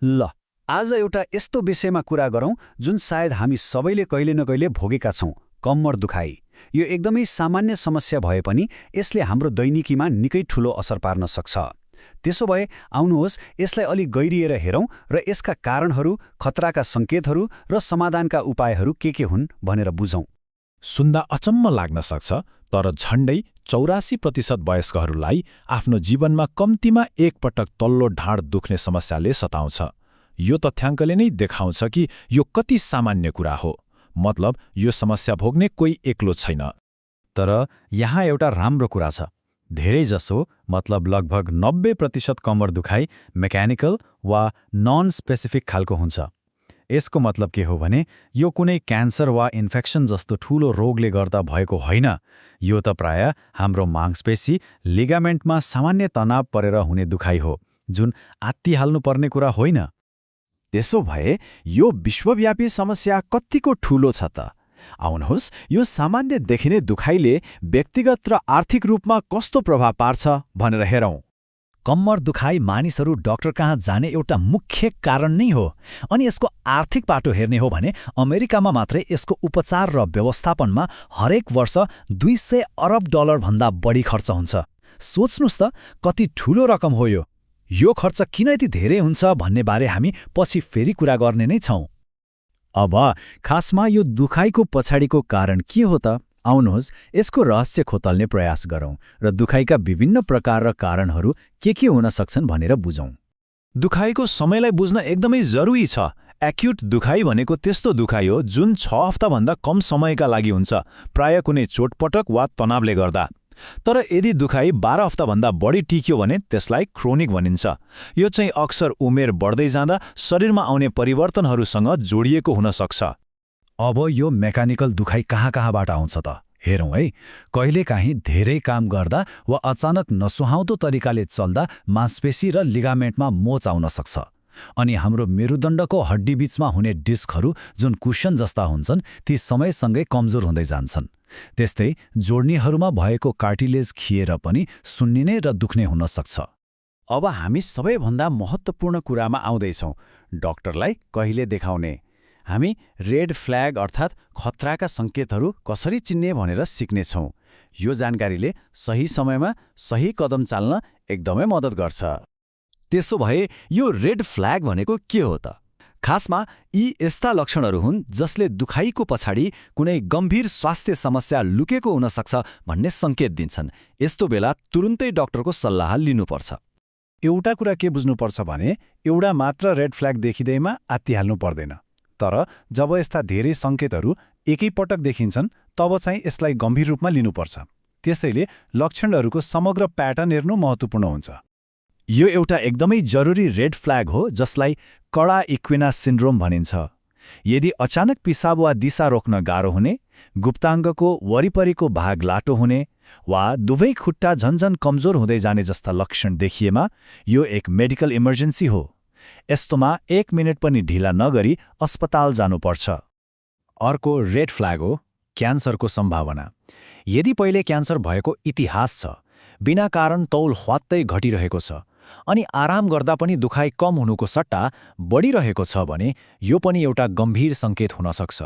ल आज एउटा यस्तो विषयमा कुरा गरौँ जुन सायद हामी सबैले कहिले न कहिले भोगेका छौँ, कम्मर दुखाइ। यो एकदमै सामान्य समस्या भए पनि यसले हाम्रो दैनिकीमा निकै ठूलो असर पार्न सक्छ। त्यसो भए आउनुहोस् यसलाई अलि गहिरिएर हेरौँ र यसका कारणहरू, खतराका सङ्केतहरू र समाधानका उपायहरू के हुन् भनेर बुझौँ। सुन्दा अचम्म लाग्न सक्छ, तर झण्डै 84% वयस्कहरूलाई आफ्नो जीवनमा कम्तीमा एकपटक तल्लो ढाड दुख्ने समस्याले सताउँछ। यो तथ्याङ्कले नै देखाउँछ कि यो कति सामान्य कुरा हो। मतलब यो समस्या भोग्ने कोही एक्लो छैन। तर यहाँ एउटा राम्रो कुरा छ। धेरैजसो, मतलब लगभग 90% कम्मर दुखाइ मेकानिकल वा नन स्पेसिफिक खालको हुन्छ। यसको मतलब के हो भने यो कुनै क्यान्सर वा इन्फेक्सन जस्तो ठूलो रोगले गर्दा भएको होइन। यो त प्राय हाम्रो मांसपेशी, लिगामेन्टमा सामान्य तनाव परेर हुने दुखाइ हो, जुन आत्तिहाल्नुपर्ने कुरा होइन। त्यसो भए यो विश्वव्यापी समस्या कतिको ठूलो छ त? आउनुहोस् यो सामान्य देखिने दुखाइले व्यक्तिगत र आर्थिक रूपमा कस्तो प्रभाव पार्छ भनेर हेरौँ। कम्मर दुखाइ मानिसहरू डाक्टर कहाँ जाने एउटा मुख्य कारण नै हो। अनि यसको आर्थिक पाटो हेर्ने हो भने अमेरिकामा मात्रै यसको उपचार र व्यवस्थापनमा हरेक वर्ष $200 अरब भन्दा बढी खर्च हुन्छ। सोच्नुस् त कति ठूलो रकम हो यो। यो खर्च किन यति धेरै हुन्छ भन्ने बारे हामी पछि फेरि कुरा गर्ने नै छौँ। अब खासमा यो दुखाइको पछाडिको कारण के हो त? आउनुहोस् यसको रहस्य खोतल्ने प्रयास गरौँ र दुखाइका विभिन्न प्रकार र कारणहरू के हुन सक्छन् भनेर बुझौँ। दुखाइको समयलाई बुझ्न एकदमै जरुरी छ। एक्युट दुखाइ भनेको त्यस्तो दुखाइ हो जुन 6 हप्ताभन्दा कम समयका लागि हुन्छ, प्राय कुनै चोटपटक वा तनावले गर्दा। तर यदि दुखाइ 12 हप्ताभन्दा बढी टिक्यो भने त्यसलाई क्रोनिक भनिन्छ। यो चाहिँ अक्सर उमेर बढ्दै जाँदा शरीरमा आउने परिवर्तनहरूसँग जोडिएको हुन सक्छ। अब यो मेकानिकल दुखाइ कहाँबाट आउँछ त? हेरौँ है। कहिलेकाहीँ धेरै काम गर्दा वा अचानक नसुहाउँदो तरिकाले चल्दा मांसपेशी र लिगामेन्टमा मोच आउन सक्छ। अनि हाम्रो मेरुदण्डको हड्डीबीचमा हुने डिस्कहरू जुन कुशन जस्ता हुन्छन्, ती समयसँगै कमजोर हुँदै जान्छन्। त्यस्तै जोड्नीहरूमा भएको कार्टिलेज खिएर पनि सुन्निने र दुख्ने हुन सक्छ। अब हामी सबैभन्दा महत्त्वपूर्ण कुरामा आउँदैछौँ, डाक्टरलाई कहिले देखाउने। हामी रेड फ्ल्याग अर्थात् खतराका सङ्केतहरू कसरी चिन्ने भनेर सिक्नेछौँ। यो जानकारीले सही समयमा सही कदम चाल्न एकदमै मद्दत गर्छ। त्यसो भए यो रेड फ्ल्याग भनेको के हो त? खासमा यी यस्ता लक्षणहरू हुन् जसले दुखाइको पछाडि कुनै गम्भीर स्वास्थ्य समस्या लुकेको हुन सक्छ भन्ने सङ्केत दिन्छन्। यस्तो बेला तुरुन्तै डाक्टरको सल्लाह लिनुपर्छ। एउटा कुरा के बुझ्नुपर्छ भने एउटा मात्र रेड फ्ल्याग देखिँदैमा आत्तिहाल्नु पर्दैन। तर जब यस्ता धेरै सङ्केतहरू एकैपटक देखिन्छन् तब चाहिँ यसलाई गम्भीर रूपमा लिनुपर्छ। त्यसैले लक्षणहरूको समग्र प्याटर्न हेर्नु महत्त्वपूर्ण हुन्छ। यो एउटा एकदमै जरुरी रेड फ्ल्याग हो जसलाई कडा इक्विना सिन्ड्रोम भनिन्छ। यदि अचानक पिसाब वा दिशा रोक्न गाह्रो हुने, गुप्ताङ्गको वरिपरिको भाग लाटो हुने वा दुवै खुट्टा झन्झन कमजोर हुँदै जाने जस्ता लक्षण देखिएमा यो एक मेडिकल इमर्जेन्सी हो। यस्तोमा 1 मिनेट पनि ढिला नगरी अस्पताल जानुपर्छ। अर्को रेड फ्ल्याग हो क्यान्सरको सम्भावना। यदि पहिले क्यान्सर भएको इतिहास छ, बिना कारण तौल ह्वात्तै घटिरहेको छ, अनि आराम गर्दा पनि दुखाइ कम हुनुको सट्टा बढिरहेको छ भने यो पनि एउटा गम्भीर सङ्केत हुन सक्छ।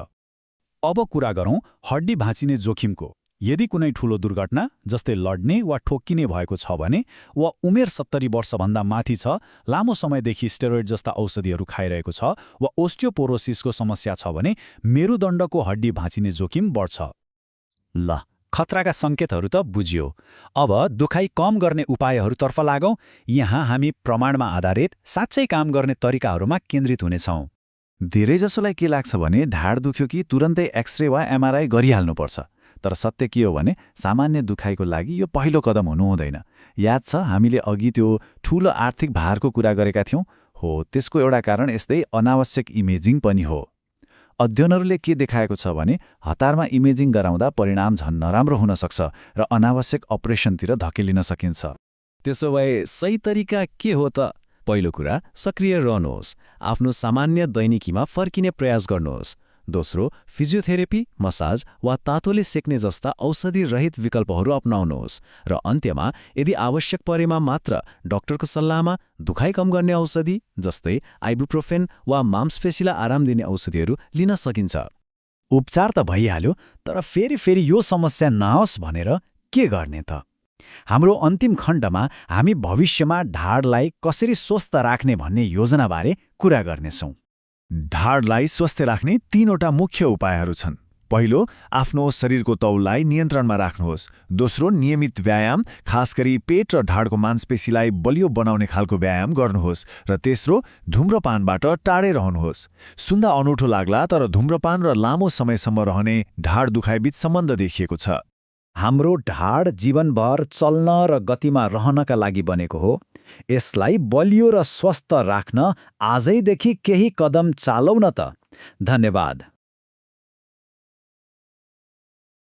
अब कुरा गरौँ हड्डी भाँचिने जोखिमको। यदि कुनै ठूलो दुर्घटना जस्तै लड्ने वा ठोक्किने भएको छ भने, वा उमेर 70 वर्षभन्दा माथि छ, लामो समयदेखि स्टेरोइड जस्ता औषधिहरू खाइरहेको छ, वा ओस्टियोपोरोसिसको समस्या छ भने मेरुदण्डको हड्डी भाँचिने जोखिम बढ्छ। ल, खतराका सङ्केतहरू त बुझियो। अब दुखाइ कम गर्ने उपायहरूतर्फ लागौँ। यहाँ हामी प्रमाणमा आधारित साँच्चै काम गर्ने तरिकाहरूमा केन्द्रित हुनेछौँ। धेरैजसोलाई के लाग्छ भने ढाड दुख्यो कि तुरन्तै एक्सरे वा एमआरआई गरिहाल्नुपर्छ। तर सत्य के हो भने सामान्य दुखाइको लागि यो पहिलो कदम हुनु हुँदैन। याद छ हामीले अघि त्यो ठूलो आर्थिक भारको कुरा गरेका थियौँ? हो, त्यसको एउटा कारण यस्तै अनावश्यक इमेजिङ पनि हो। अध्ययनहरूले के देखाएको छ भने हतारमा इमेजिङ गराउँदा परिणाम झन् नराम्रो हुन सक्छ र अनावश्यक अपरेसनतिर धकेलिन सकिन्छ। त्यसो भए सही तरिका के हो त? पहिलो कुरा, सक्रिय रहनुहोस्। आफ्नो सामान्य दैनिकीमा फर्किने प्रयास गर्नुहोस्। दोस्रो, फिजियोथेरेपी, मसाज वा तातोले सेक्ने जस्ता औषधि रहित विकल्पहरू अपनाउनुहोस्। र अन्त्यमा, यदि आवश्यक परेमा मात्र डाक्टरको सल्लाहमा दुखाइ कम गर्ने औषधि जस्तै आइबुप्रोफेन वा मांसपेशीलाई आराम दिने औषधिहरू लिन सकिन्छ। उपचार त भइहाल्यो, तर फेरि यो समस्या नआओस् भनेर के गर्ने त? हाम्रो अन्तिम खण्डमा हामी भविष्यमा ढाडलाई कसरी स्वस्थ राख्ने भन्ने योजनाबारे कुरा गर्नेछौँ। ढाडलाई स्वस्थ राख्ने 3वटा मुख्य उपायहरू छन्। पहिलो, आफ्नो शरीरको तौललाई नियन्त्रणमा राख्नुहोस्। दोस्रो, नियमित व्यायाम, खासगरी पेट र ढाडको मांसपेशीलाई बलियो बनाउने खालको व्यायाम गर्नुहोस्। र तेस्रो, धूम्रपानबाट टाढै रहनुहोस्। सुन्दा अनौठो लाग्ला, तर धूम्रपान र लामो समयसम्म रहने ढाड दुखाइबीच सम्बन्ध देखिएको छ। हाम्रो ढाड जीवनभर चल्न र गतिमा रहनका लागि बनेको हो। यसलाई बलियो र स्वस्थ राख्न आजैदेखि केही कदम चालौँ न त। धन्यवाद।